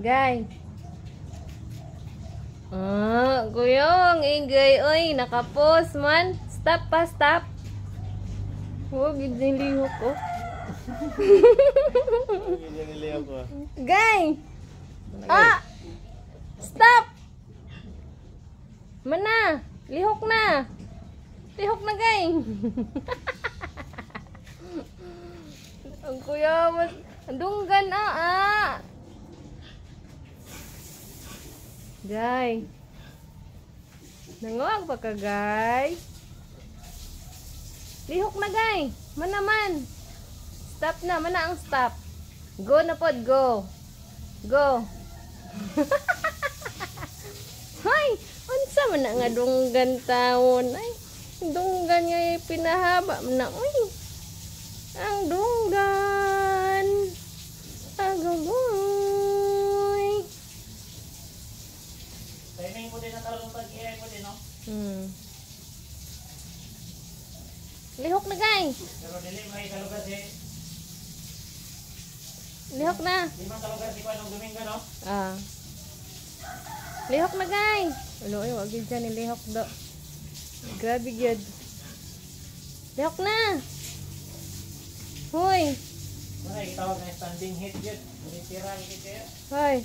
Gay. Kuyong, ingay, oy, nakapos man. Stop pa, stop. Huwag, yung lihok ko. Gay! Stop! Mana? Lihok na. Lihok na, gay. Ang kuya, mas... Dunggan, Gay. Nanguwag pa ka, gay. Lihok na, gay. Mana man. Stop na. Mana ang stop. Go na pod. Go. Go. Hoy. Unsa man na nga dunggan taon. Ay. Dunggan nga pinahaba. Na. Uy. Ang dunggan. Agagoy. Timing mo din na talagang pag-iay mo din, no? Lihok na, gay. Pero dili may kalugar si... Lihok na. Di man kalugar si Kwanong Domingo, no? Lihok na, gay. Ulo, wag yun dyan, lihok do. Grabe yun. Lihok na. Hoy. Maray, kitawag na standing hit yun. Tira, hit yun. Hoy.